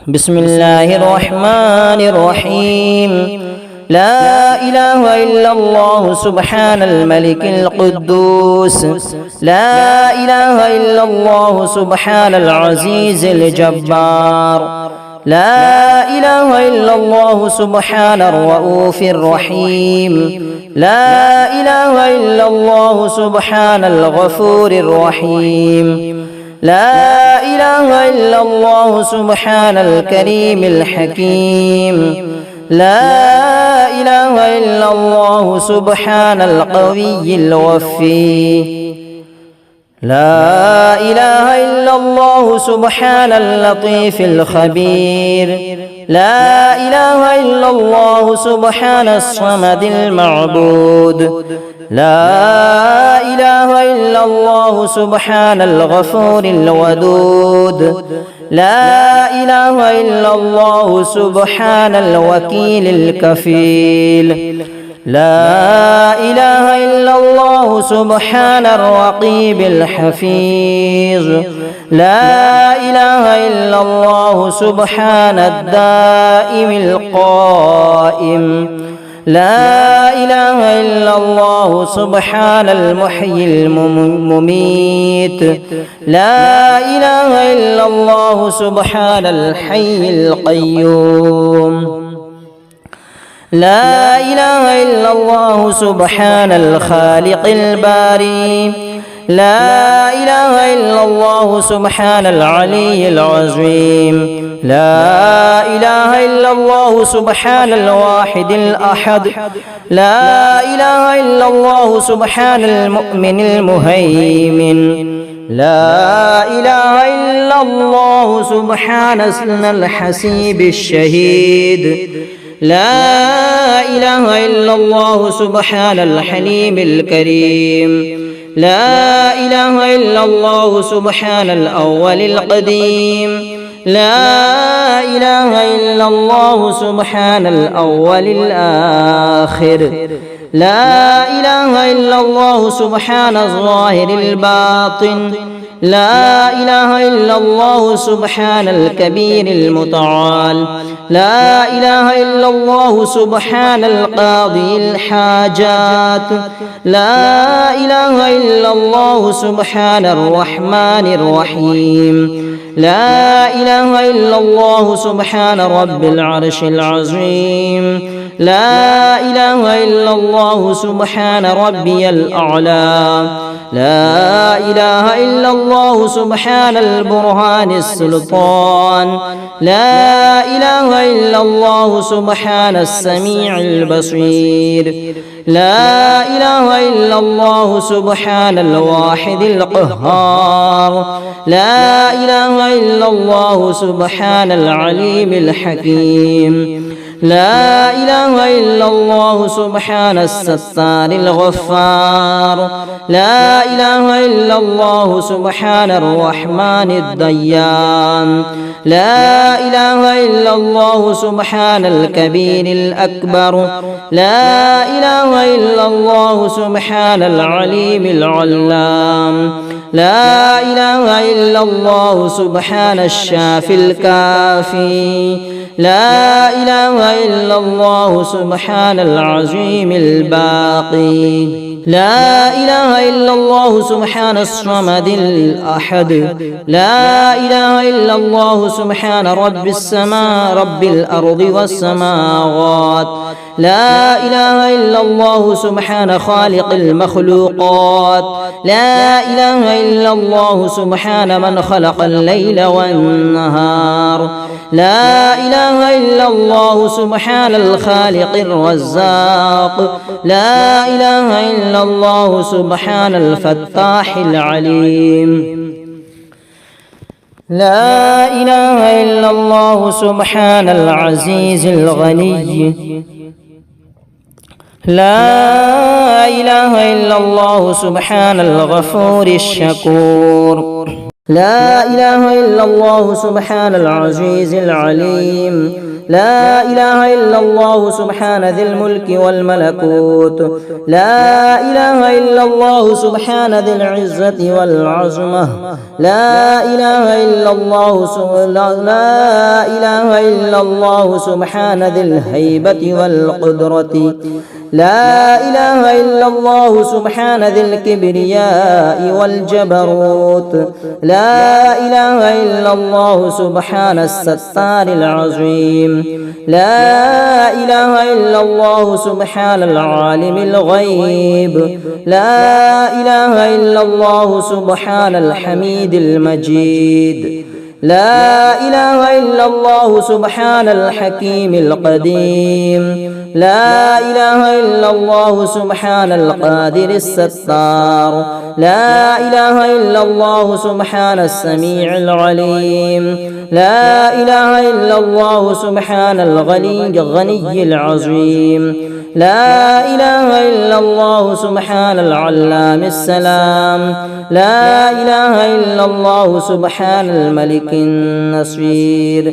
بسم الله الرحمن الرحيم. لا إله إلا الله سبحان الملك القدوس. لا إله إلا الله سبحان العزيز الجبار. لا إله إلا الله سبحان الرؤوف الرحيم. لا إله إلا الله سبحان الغفور الرحيم. لا إله إلا الله سبحان الكريم الحكيم. لا إله إلا الله سبحان القوي الوفي. لا إله إلا الله سبحان اللطيف الخبير. لا إله إلا الله سبحان الصمد المعبود. لا إله إلا الله سبحان الغفور الودود. لا إله إلا الله سبحان الوكيل الكفيل. لا إله إلا الله سبحان الرقيب الحفيظ. لا إله إلا الله سبحان الدائم القائم. لا إله إلا الله سبحان المحيي المميت. لا إله إلا الله سبحان الحي القيوم. لا إله إلا الله سبحان الخالق الباري. لا إله إلا الله سبحان العلي العظيم. لا إله إلا الله سبحان الواحد الأحد. لا إله إلا الله سبحان المؤمن المهيمن. لا إله إلا الله سبحان الحسيب الشهيد. لا إله إلا الله سبحان الحليم الكريم. لا إله إلا الله سبحان الأول القديم. لا إله إلا الله سبحان الأول الآخر. لا إله إلا الله سبحان الظاهر الباطن. لا إله إلا الله سبحان الكبير المتعال. لا إله إلا الله سبحان القاضي الحاجات. لا إله إلا الله سبحان الرحمن الرحيم. لا إله إلا الله سبحان رب العرش العظيم. لا إله إلا الله سبحان ربي الأعلى. لا إله إلا الله سبحان البرهان السلطان. لا إله إلا الله سبحان السميع البصير. لا إله إلا الله سبحان الواحد القهار. لا إله إلا الله سبحان العليم الحكيم. لا إله إلا الله سبحان الستار الغفار. لا إله إلا الله سبحان الرحمن الديان. لا إله إلا الله سبحان الكبير الأكبر. لا إله إلا الله سبحان العليم العلام. لا إله إلا الله سبحان الشافي الكافي. لا إله إلا الله سبحان العظيم الباقي. لا إله إلا الله سبحان الصمد الأحد. لا إله إلا الله سبحان رب السماء رب الأرض والسماوات. لا إله إلا الله سبحان خالق المخلوقات. لا إله إلا الله سبحان من خلق الليل والنهار. لا إله إلا الله سبحان الخالق الرزاق. لا إله إلا الله سبحان الفتاح العليم. لا إله إلا الله سبحان العزيز الغني. لا إله إلا الله سبحان الغفور الشكور. لا إله إلا الله سبحان العزيز العليم. لا إله إلا الله سبحان ذي الملك والملكوت. لا إله إلا الله سبحان ذي العزة والعظمة. لا إله إلا الله سبحان ذي الهيبة والقدرة. لا إله إلا الله سبحان ذي الكبرياء والجبروت. لا إله إلا الله سبحان الستار العظيم. لا إله إلا الله سبحان العالم الغيب. لا إله إلا الله سبحان الحميد المجيد. لا إله إلا الله سبحان الحكيم القديم. لا إله إلا الله سبحان القادر الستار. لا إله إلا الله سبحان السميع العليم. لا إله إلا الله سبحان الغني العظيم. لا إله إلا الله سبحان العلام السلام. لا إله إلا الله سبحان الملك النصير.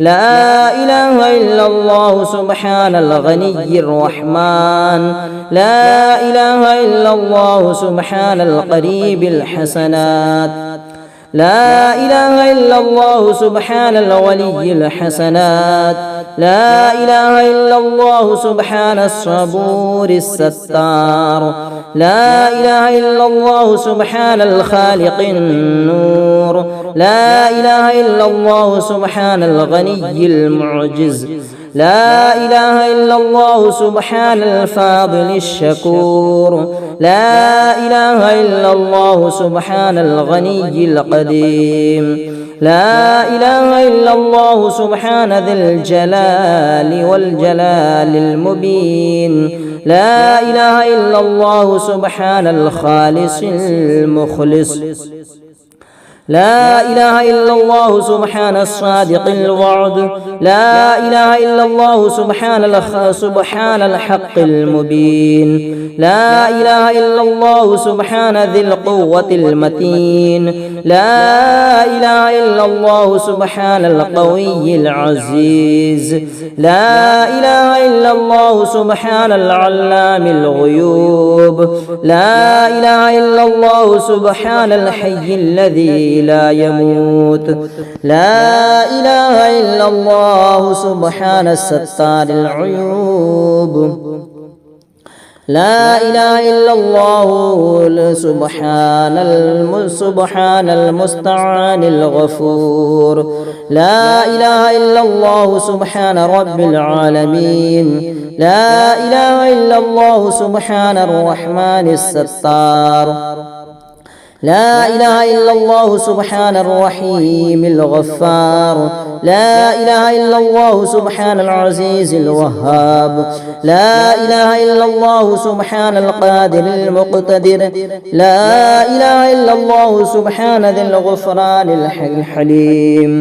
لا إله إلا الله سبحان الغني الرحمن. لا إله إلا الله سبحان القريب الحسنات. لا إله إلا الله سبحان الولي الحسنات. لا إله إلا الله سبحان الصبور الستار. لا إله إلا الله سبحان الخالق النور. لا إله إلا الله سبحان الغني المعجز. لا إله إلا الله سبحان الفاضل الشكور. لا إله إلا الله سبحان الغني القديم. لا إله إلا الله سبحان ذي الجلال والجلال المبين. لا إله إلا الله سبحان الخالص المخلص. لا إله إلا الله سبحان الصادق الوعد. لا إله إلا الله سبحان الحق المبين. لا إله إلا الله سبحان ذي القوة المتين. لا إله إلا الله سبحان القوي العزيز. لا إله إلا الله سبحان العلام الغيوب. لا إله إلا الله سبحان الحي الذي لا يموت. لا إله إلا الله سبحان الستار العيوب. لا إله إلا الله سبحان المستعان الغفور. لا إله إلا الله سبحان رب العالمين. لا إله إلا الله سبحان الرحمن الستار. لا إله إلا الله سبحان الرحيم الغفار. لا إله إلا الله سبحان العزيز الوهاب. لا إله إلا الله سبحان القادر المقتدر. لا إله إلا الله سبحان ذي الغفران الحليم.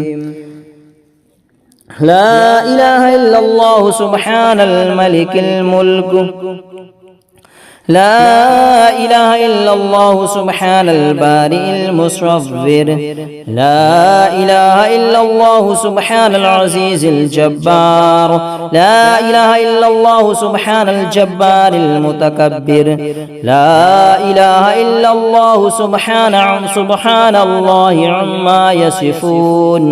لا إله إلا الله سبحان الملك الملك. لا إله إلا الله سبحان البارئ المصور. لا إله إلا الله سبحان العزيز الجبار. لا إله إلا الله سبحان الجبار المتكبر. لا إله إلا الله سبحان الله عما يصفون.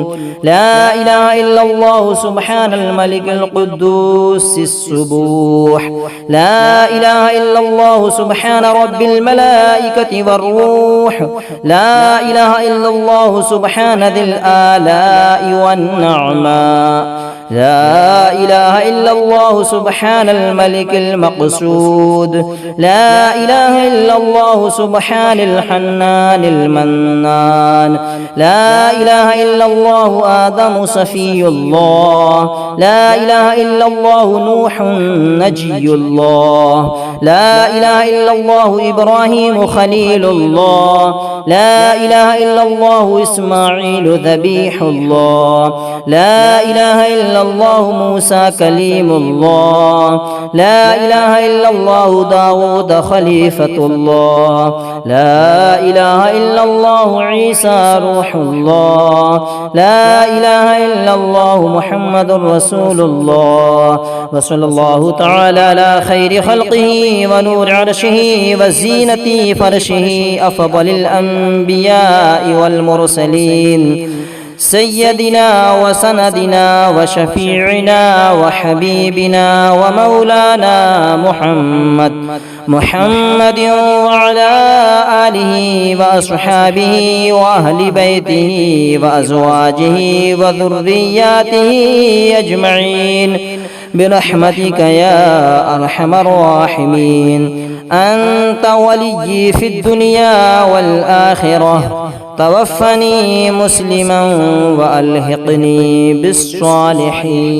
لا إله إلا الله سبحان الملك القدوس السبوح. لا إله إلا الله سبحان رب الملائكة والروح. لا إله إلا الله سبحان ذي الآلاء والنعماء. لا إله إلا الله سبحان الملك المقصود. لا إله إلا الله سبحان الحنان المنان. لا إله إلا الله آدم صفي الله. لا إله إلا الله نوح نجي الله. لا إله إلا الله إبراهيم خليل الله، لا إله إلا الله إسماعيل ذبيح الله، لا إله إلا الله موسى كليم الله، لا إله إلا الله داود خليفة الله، لا إله إلا الله عيسى روح الله، لا إله إلا الله محمد رسول الله. وصلى الله تعالى على خير خلقه ونور عرشه وزينة فرشه أفضل الأنبياء والمرسلين سيدنا وسندنا وشفيعنا وحبيبنا ومولانا محمد وعلى آله وأصحابه وأهل بيته وأزواجه وذرياته أجمعين برحمتك يا أرحم الراحمين. أنت ولي في الدنيا والآخرة، توفني مسلما وألحقني بالصالحين.